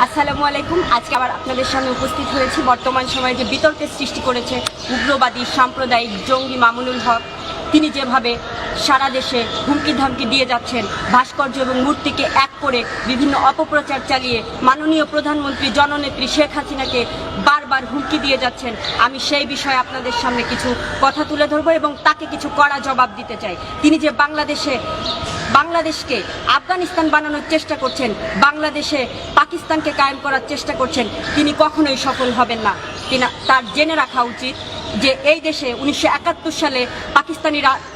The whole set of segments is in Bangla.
আসসালামু আলাইকুম। আজকে আবার আপনাদের সামনে উপস্থিত হয়েছি বর্তমান সময়ে যে বিতর্কের সৃষ্টি করেছে উগ্রবাদী সাম্প্রদায়িক জঙ্গি মামুনুল হক। তিনি যেভাবে সারা দেশে হুমকি ধামকি দিয়ে যাচ্ছেন, ভাস্কর্য এবং মূর্তিকে এক করে বিভিন্ন অপপ্রচার চালিয়ে মাননীয় প্রধানমন্ত্রী জননেত্রী শেখ হাসিনাকে বারবার হুমকি দিয়ে যাচ্ছেন। আমি সেই বিষয়ে আপনাদের সামনে কিছু কথা তুলে ধরবো এবং তাকে কিছু কড়া জবাব দিতে চাই। তিনি যে বাংলাদেশকে আফগানিস্তান বানানোর চেষ্টা করছেন, বাংলাদেশে পাকিস্তানকে কায়েম করার চেষ্টা করছেন, তিনি কখনোই সফল হবেন না। তার জেনে রাখা উচিত যে এই দেশে 1971 সালে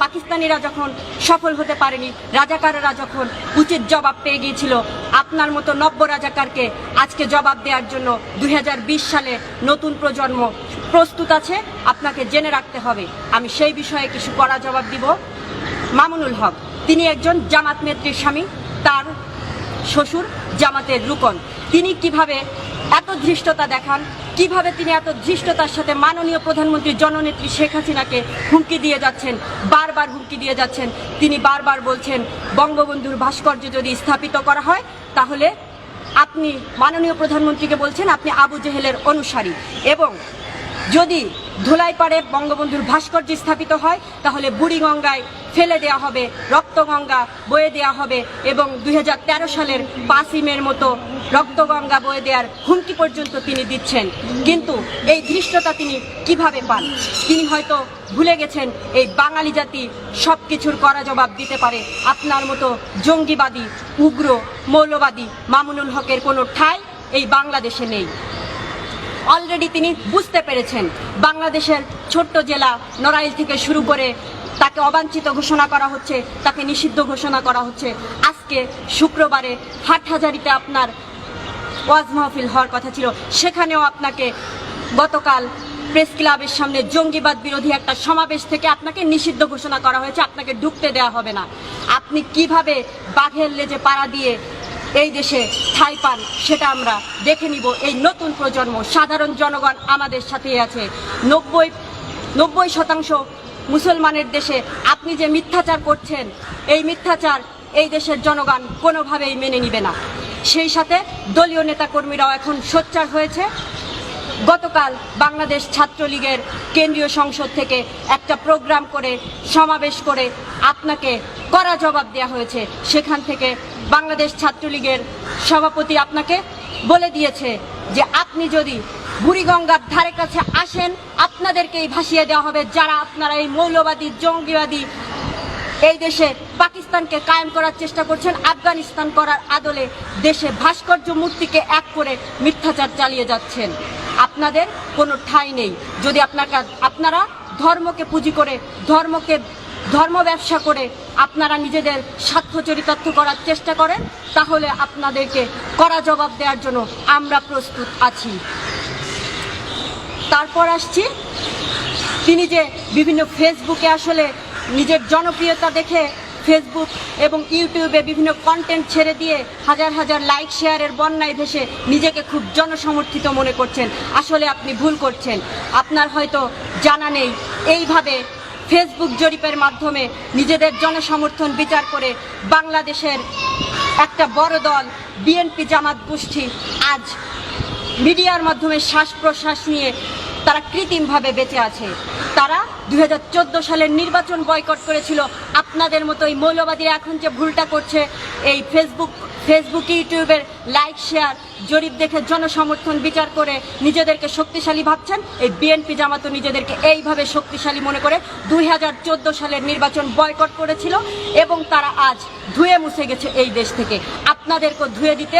পাকিস্তানিরা যখন সফল হতে পারেনি, রাজাকাররা যখন উচিত জবাব পেয়ে গিয়েছিল, আপনার মতো নব্য রাজাকারকে আজকে জবাব দেওয়ার জন্য 2020 সালে নতুন প্রজন্ম প্রস্তুত আছে। আপনাকে জেনে রাখতে হবে। আমি সেই বিষয়ে কিছু কড়া জবাব দিব। মামুনুল হক তিনি একজন জামাত নেত্রীর স্বামী, তার শ্বশুর জামাতের রুকন। তিনি কিভাবে এত ধৃষ্টতা দেখান, কিভাবে তিনি এত ধৃষ্টতার সাথে মাননীয় প্রধানমন্ত্রী জননেত্রী শেখ হাসিনাকে হুমকি দিয়ে যাচ্ছেন, বারবার হুমকি দিয়ে যাচ্ছেন। তিনি বারবার বলছেন বঙ্গবন্ধুর ভাস্কর্য যদি স্থাপিত করা হয় তাহলে আপনি মাননীয় প্রধানমন্ত্রীকে বলছেন আপনি আবু জেহেলের অনুসারী, এবং যদি ধুলাইপাড়ে বঙ্গবন্ধুর ভাস্কর্য স্থাপিত হয় তাহলে বুড়িগঙ্গায় ফেলে দেওয়া হবে, রক্তগঙ্গা বয়ে দেওয়া হবে, এবং 2013 সালের 5ই মের মতো রক্তগঙ্গা বয়ে দেওয়ার হুমকি পর্যন্ত তিনি দিচ্ছেন। কিন্তু এই ধৃষ্টতা তিনি কিভাবে পান? তিনি হয়তো ভুলে গেছেন এই বাঙালি জাতি সব কিছুর কড়া জবাব দিতে পারে। আপনার মতো জঙ্গিবাদী, উগ্র, মৌলবাদী মামুনুল হকের কোনো ঠাঁই এই বাংলাদেশে নেই। অলরেডি তিনি বুঝতে পেরেছেন বাংলাদেশের ছোট্ট জেলা নড়াইল থেকে শুরু করে তাকে অবাঞ্ছিত ঘোষণা করা হচ্ছে, তাকে নিষিদ্ধ ঘোষণা করা হচ্ছে। আজকে শুক্রবারে হাটহাজারীতে আপনার ওয়াজ মাহফিল হওয়ার কথা ছিল, সেখানেও আপনাকে গতকাল প্রেস ক্লাবের সামনে জঙ্গিবাদ বিরোধী একটা সমাবেশ থেকে আপনাকে নিষিদ্ধ ঘোষণা করা হয়েছে, আপনাকে ঢুকতে দেওয়া হবে না। আপনি কিভাবে বাঘের লেজে পাড়া দিয়ে এই দেশে ঠাঁই পান সেটা আমরা দেখে নিব। এই নতুন প্রজন্ম, সাধারণ জনগণ আমাদের সাথেই আছে। 90% মুসলমানের দেশে আপনি যে মিথ্যাচার করছেন, এই মিথ্যাচার এই দেশের জনগণ কোনোভাবেই মেনে নিবে না। সেই সাথে দলীয় নেতাকর্মীরাও এখন সোচ্চার হয়েছে। গতকাল বাংলাদেশ ছাত্রলীগের কেন্দ্রীয় সংসদ থেকে একটা প্রোগ্রাম করে, সমাবেশ করে আপনাকে কড়া জবাব দেওয়া হয়েছে। সেখান থেকে বাংলাদেশ ছাত্রলীগের সভাপতি আপনাকে বলে দিয়েছে যে আপনি যদি বুড়িগঙ্গার ধারে কাছে আসেন আপনাদেরকেই ভাসিয়ে দেওয়া হবে। যারা আপনারা এই মৌলবাদী, জঙ্গিবাদী এই দেশে পাকিস্তানকে কায়েম করার চেষ্টা করছেন, আফগানিস্তান করার আদলে দেশে ভাস্কর্য মূর্তিকে এক করে মিথ্যাচার চালিয়ে যাচ্ছেন, আপনাদের কোনো ঠাঁই নেই। যদি আপনারা ধর্মকে পুঁজি করে, ধর্ম ব্যবসা করে আপনারা নিজেদের স্বার্থ চরিতার্থ করার চেষ্টা করেন, তাহলে আপনাদেরকে কড়া জবাব দেওয়ার জন্য আমরা প্রস্তুত আছি। তারপর আসছি, তিনি যে বিভিন্ন ফেসবুকে আসলে নিজের জনপ্রিয়তা দেখে ফেসবুক এবং ইউটিউবে বিভিন্ন কন্টেন্ট ছেড়ে দিয়ে হাজার হাজার লাইক শেয়ারের বন্যায় ভেসে নিজেকে খুব জনসমর্থিত মনে করছেন। আসলে আপনি ভুল করছেন। আপনার হয়তো জানা নেই এইভাবে ফেসবুক জরিপের মাধ্যমে নিজেদের জনসমর্থন বিচার করে বাংলাদেশের একটা বড় দল বিএনপি জামাত গোষ্ঠী আজ মিডিয়ার মাধ্যমে শ্বাস প্রশ্বাস নিয়ে তারা কৃত্রিমভাবে বেঁচে আছে। তারা 2014 সালের নির্বাচন বয়কট করেছিল। আপনাদের মতো এই মৌলবাদীরা এখন যে ভুলটা করছে, এই ফেসবুক ইউটিউবের লাইক শেয়ার জরিপ দেখে জনসমর্থন বিচার করে নিজেদেরকে শক্তিশালী ভাবছেন। এই বিএনপি জামাতও নিজেদেরকে এইভাবে শক্তিশালী মনে করে 2014 সালের নির্বাচন বয়কট করেছিল, এবং তারা আজ ধুয়ে মুছে গেছে এই দেশ থেকে। আপনাদেরকে ধুয়ে দিতে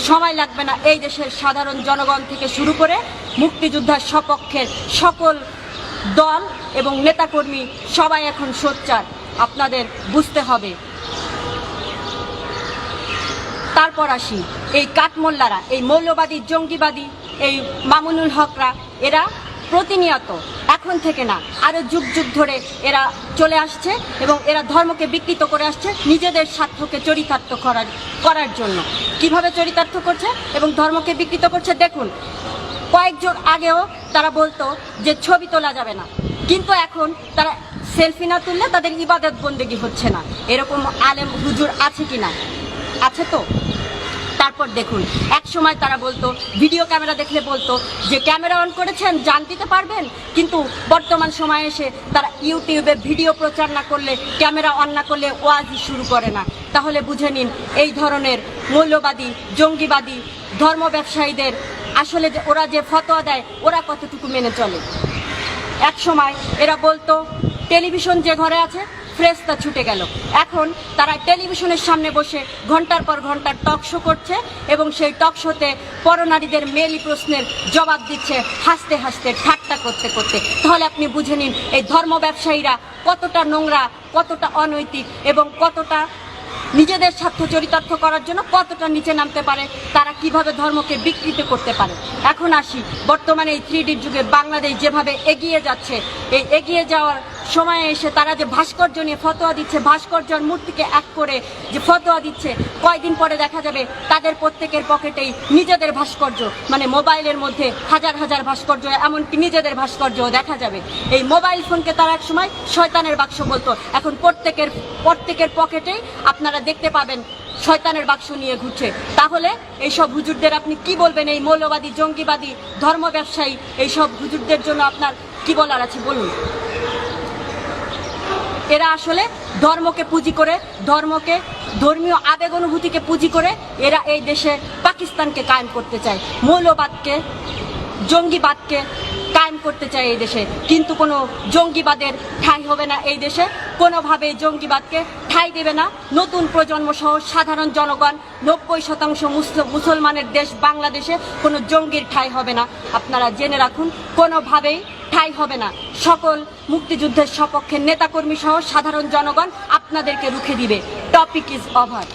সময় লাগবে না। এই দেশের সাধারণ জনগণ থেকে শুরু করে মুক্তিযোদ্ধার সপক্ষের সকল দল এবং নেতাকর্মী সবাই এখন সোচ্চার, আপনাদের বুঝতে হবে। তারপর আসি এই কাঠমোল্লারা, এই মৌলবাদী, জঙ্গিবাদী, এই মামুনুল হকরা, এরা প্রতিনিয়ত, এখন থেকে না, আরও যুগ যুগ ধরে এরা চলে আসছে এবং এরা ধর্মকে বিকৃত করে আসছে নিজেদের স্বার্থকে চরিতার্থ করার জন্য। কিভাবে চরিতার্থ করছে এবং ধর্মকে বিকৃত করছে দেখুন। কয়েকজন আগেও তারা বলতো যে ছবি তোলা যাবে না, কিন্তু এখন তারা সেলফি না তুললে তাদের ইবাদত বন্দেগী হচ্ছে না। এরকম আলেম হুজুর আছে কি না? আছে তো। তারপর দেখুন, এক সময় তারা বলতো, ভিডিও ক্যামেরা দেখলে বলতো যে ক্যামেরা অন করেছেন, জান দিতে পারবেন, কিন্তু বর্তমান সময়ে এসে তারা ইউটিউবে ভিডিও প্রচার না করলে, ক্যামেরা অন না করলে ওয়াজই শুরু করে না। তাহলে বুঝে নিন এই ধরনের মৌলবাদী, জঙ্গিবাদী ধর্ম ব্যবসায়ীদের আসলে ওরা যে ফতোয়া দেয় ওরা কতটুকু মেনে চলে। এক সময় এরা বলতো টেলিভিশন যে ঘরে আছে ফেরেশতা ছুটে গেল, এখন তারা টেলিভিশনের সামনে বসে ঘন্টার পর ঘন্টা টক শো করছে এবং সেই টক শোতে পরনারীদের মেলি প্রশ্নের জবাব দিচ্ছে হাসতে হাসতে, ঠাট্টা করতে করতে। তাহলে আপনি বুঝে নিন এই ধর্ম ব্যবসায়ীরা কতটা নোংরা, কতটা অনৈতিক এবং কতটা নিজেদের স্বার্থ চরিতার্থ করার জন্য কতটা নিচে নামতে পারে, তারা কিভাবে ধর্মকে বিকৃত করতে পারে। এখন আসি, বর্তমানে এই 3D যুগে বাংলাদেশ যেভাবে এগিয়ে যাচ্ছে, এই এগিয়ে যাওয়ার সময়ে এসে তারা যে ভাস্কর্য নিয়ে ফতোয়া দিচ্ছে, ভাস্কর্যর মূর্তিকে এক করে যে ফতোয়া দিচ্ছে, কয়দিন পরে দেখা যাবে তাদের প্রত্যেকের পকেটেই নিজেদের ভাস্কর্য, মানে মোবাইলের মধ্যে হাজার হাজার ভাস্কর্য, এমনকি নিজেদের ভাস্কর্যও দেখা যাবে। এই মোবাইল ফোনকে তারা এক সময় শয়তানের বাক্স বলতো, এখন প্রত্যেকের পকেটেই আপনারা দেখতে পাবেন শয়তানের বাক্স নিয়ে ঘুরছে। তাহলে এইসব হুজুরদের আপনি কি বলবেন? এই মৌলবাদী, জঙ্গিবাদী, ধর্ম ব্যবসায়ী এইসব হুজুরদের জন্য আপনার কি বলার আছে বলুন। এরা আসলে ধর্মকে পুঁজি করে, ধর্মকে, ধর্মীয় আবেগ অনুভূতিকে পুঁজি করে এরা এই দেশে পাকিস্তানকে কায়েম করতে চায়, মৌলবাদকে, জঙ্গিবাদকে কায়েম করতে চায় এই দেশে। কিন্তু কোনো জঙ্গিবাদের ঠাঁই হবে না এই দেশে, কোনোভাবেই জঙ্গিবাদকে ঠাঁই দেবে না নতুন প্রজন্ম সহ সাধারণ জনগণ। 90% মুসলমানের দেশ বাংলাদেশে কোনো জঙ্গির ঠাঁই হবে না, আপনারা জেনে রাখুন, কোনোভাবেই ঠাঁই হবে না। সকল মুক্তিযুদ্ধের সপক্ষে নেতাকর্মী সহ সাধারণ জনগণ আপনাদেরকে রুখে দিবে। Topic is over.